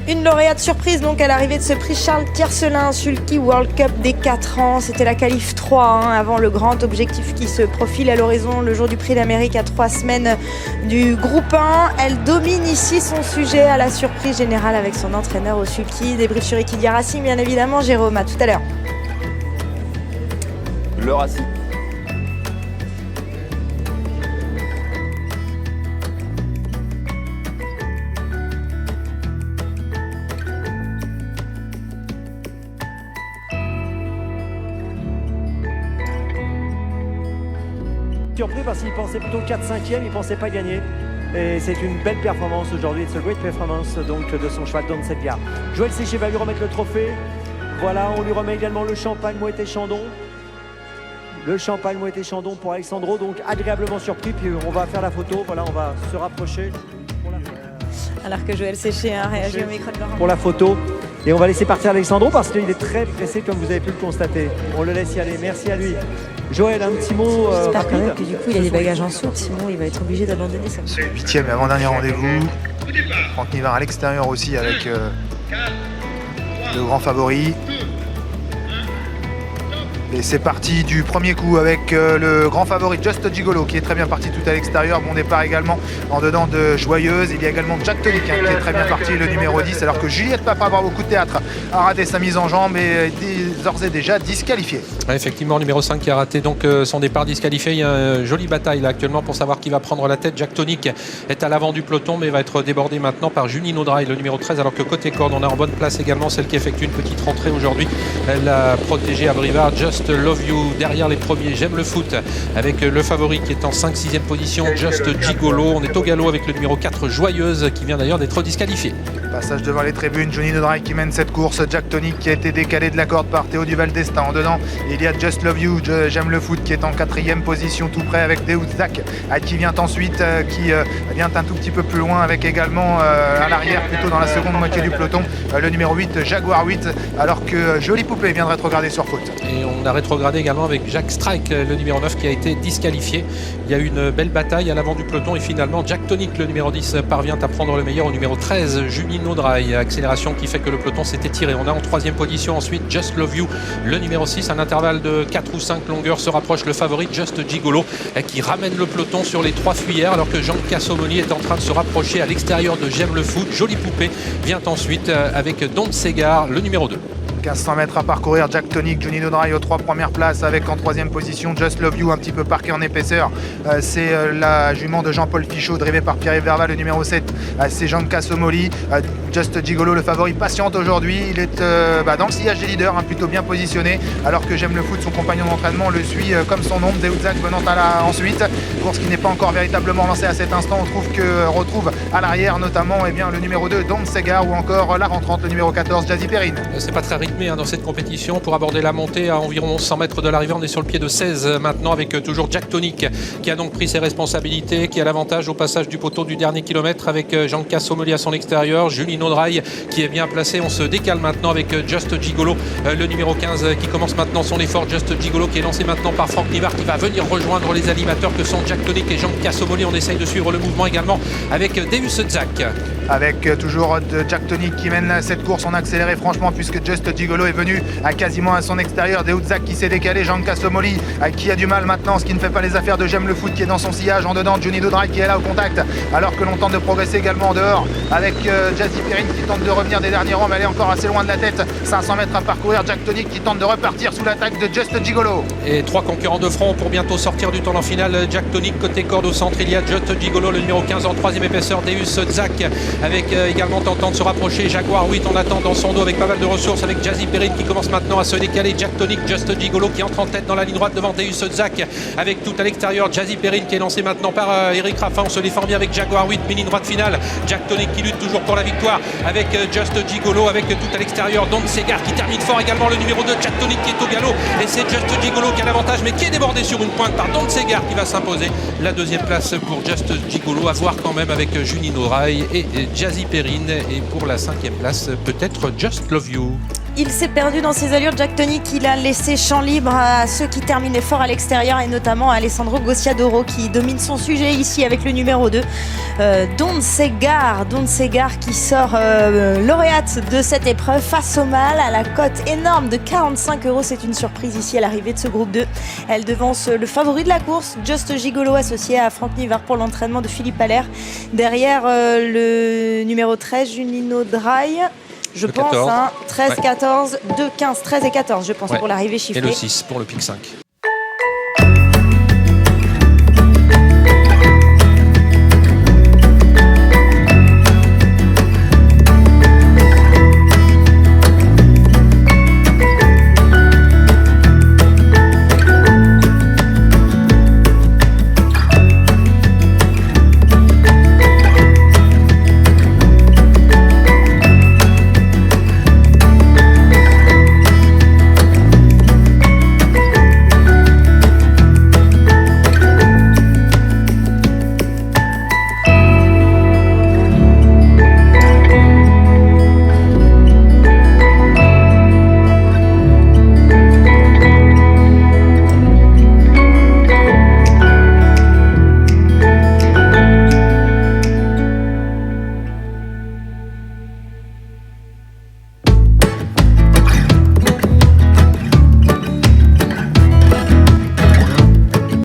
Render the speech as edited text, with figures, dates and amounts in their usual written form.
Une lauréate surprise donc à l'arrivée de ce prix Charles Tiercelin Sulky World Cup des 4 ans. C'était la qualif 3 avant le grand objectif qui se profile à l'horizon le jour du prix d'Amérique à 3 semaines du groupe 1. Elle domine ici son sujet à la surprise générale avec son entraîneur au Sulky. Débrief sur Equidia Racing bien évidemment. Jérôme, à tout à l'heure. Le Racing. Surpris parce qu'il pensait plutôt 4-5e, il ne pensait pas gagner. Et c'est une belle performance aujourd'hui, it's a great performance donc de son cheval Don Sedgar. Joël Séché va lui remettre le trophée. Voilà, on lui remet également le champagne Moët et Chandon. Le champagne Moët et Chandon pour Alexandro, donc agréablement surpris. Puis on va faire la photo, voilà, on va se rapprocher. Alors que Joël Séché a réagi au micro de Laurent. Pour la photo. Et on va laisser partir Alexandro parce qu'il est très pressé comme vous avez pu le constater. On le laisse y aller, merci à lui. Joël, un petit mot J'espère quand même rapide. que du coup il a des bagages en soute, sinon il va être obligé d'abandonner ça. C'est le 8e et avant-dernier rendez-vous. Franck Nivard à l'extérieur aussi avec le grand favori. Et c'est parti du premier coup avec le grand favori Just Gigolo qui est très bien parti tout à l'extérieur. Bon départ également en dedans de Joyeuse. Il y a également Jack Tonic qui est très bien parti, le numéro 10, alors que Juliette Papa, avoir beaucoup de théâtre, a raté sa mise en jambe et est d'ores et déjà disqualifié. Ouais, effectivement, numéro 5 qui a raté donc son départ disqualifié. Il y a une jolie bataille là actuellement pour savoir qui va prendre la tête. Jack Tonic est à l'avant du peloton mais va être débordé maintenant par Junino Dry, le numéro 13, alors que côté corde on a en bonne place également celle qui effectue une petite rentrée aujourd'hui. Elle a protégé à Brivard, Just Love You derrière les premiers. J'aime le foot avec le favori qui est en 5-6e position, Just Gigolo. On est au galop avec le numéro 4 Joyeuse qui vient d'ailleurs d'être disqualifié. Passage devant les tribunes, Junino Dry qui mène cette course, Jack Tonic qui a été décalé de la corde par Théo Duval d'Estaing. En dedans, il y a Just Love You, J'aime le foot qui est en 4e position tout près avec Deouz Zak qui vient ensuite, qui vient un tout petit peu plus loin avec également à l'arrière, plutôt dans la seconde moitié du peloton, le numéro 8 Jaguar 8, alors que Jolie Poupée vient de rétrograder sur faute. Et on a rétrogradé également avec Jack Strike, le numéro 9 qui a été disqualifié. Il y a eu une belle bataille à l'avant du peloton et finalement Jack Tonic, le numéro 10, parvient à prendre le meilleur au numéro 13, Junino Dry. Accélération qui fait que le peloton s'est étiré. On a en 3e position ensuite Just Love You, le numéro 6, un intervalle de 4 ou 5 longueurs se rapproche le favori Just Gigolo qui ramène le peloton sur les 3 fuyères alors que Jean Cassomoli est en train de se rapprocher à l'extérieur de J'aime le foot. Jolie Poupée vient ensuite avec Don Segar, le numéro 2. 1500 mètres à parcourir, Jack Tonic, Junino Dry aux 3 premières places avec en 3e position Just Love You un petit peu parqué en épaisseur. C'est la jument de Jean-Paul Fichot drivée par Pierre-Yves Verval, le numéro 7. C'est Jean Cassomoli. Just Gigolo, le favori, patiente aujourd'hui. Il est dans le sillage des leaders, plutôt bien positionné, alors que J'aime le foot, son compagnon d'entraînement, le suit comme son ombre. Deouzak venant ensuite. Course qui n'est pas encore véritablement lancée à cet instant. On retrouve à l'arrière notamment le numéro 2, Don Segar, ou encore la rentrante, le numéro 14, Jazzy Perrine. C'est pas très rythmé dans cette compétition. Pour aborder la montée à environ 100 mètres de l'arrivée, on est sur le pied de 16 maintenant avec toujours Jack Tonic qui a donc pris ses responsabilités, qui a l'avantage au passage du poteau du dernier kilomètre avec Jean Cassomoli à son extérieur, Junino Dry qui est bien placé. On se décale maintenant avec Just Gigolo, le numéro 15 qui commence maintenant son effort. Just Gigolo qui est lancé maintenant par Franck Nivard qui va venir rejoindre les animateurs que sont Jack Tonic et Jean Cassomoli. On essaye de suivre le mouvement également avec Deus Zak. Avec toujours Jack Tonic qui mène cette course en accéléré franchement, puisque Just Gigolo est venu quasiment à son extérieur. Deouzak qui s'est décalé, Jean Cassomoli qui a du mal maintenant, ce qui ne fait pas les affaires de J'aime le foot qui est dans son sillage. En dedans, Junino Dry qui est là au contact, alors que l'on tente de progresser également en dehors avec Jazzy Perrine qui tente de revenir des derniers rangs, mais elle est encore assez loin de la tête. 500 mètres à parcourir, Jack Tonic qui tente de repartir sous l'attaque de Just Gigolo. Et 3 concurrents de front pour bientôt sortir du tournant final. Jack Tonic côté corde, au centre il y a Just Gigolo, le numéro 15 en 3e épaisseur, Deus Zak avec également tentant de se rapprocher Jaguar 8. On attend dans son dos avec pas mal de ressources avec Jazzy Perrine qui commence maintenant à se décaler. Jack Tonic, Just Gigolo qui entre en tête dans la ligne droite devant Deus Zak avec tout à l'extérieur. Jazzy Perrine qui est lancé maintenant par Eric Raffin. On se défend bien avec Jaguar 8, mini droite finale. Jack Tonic qui lutte toujours pour la victoire avec Just Gigolo avec tout à l'extérieur. Don Segar qui termine fort également, le numéro 2 Jack Tonic qui est au galop et c'est Just Gigolo qui a l'avantage mais qui est débordé sur une pointe par Don Segar qui va s'imposer. La 2e place pour Just Gigolo, à voir quand même avec Junino Dry et Jazzy Perrine, et pour la 5e place peut-être Just Love You. Il s'est perdu dans ses allures. Jack Tonic, il a laissé champ libre à ceux qui terminaient fort à l'extérieur et notamment à Alessandro Gocciadoro qui domine son sujet ici avec le numéro 2. Don Segar qui sort lauréate de cette épreuve face au mâle à la cote énorme de 45 €. C'est une surprise ici à l'arrivée de ce groupe 2. Elle devance le favori de la course, Just Gigolo, associé à Franck Nivard pour l'entraînement de Philippe Allaire. Derrière le numéro 13, Junino Dry. Je pense, 13, 14, 2, 15, 13 et 14, je pense, pour l'arrivée chiffrée. Et le 6 pour le pic 5.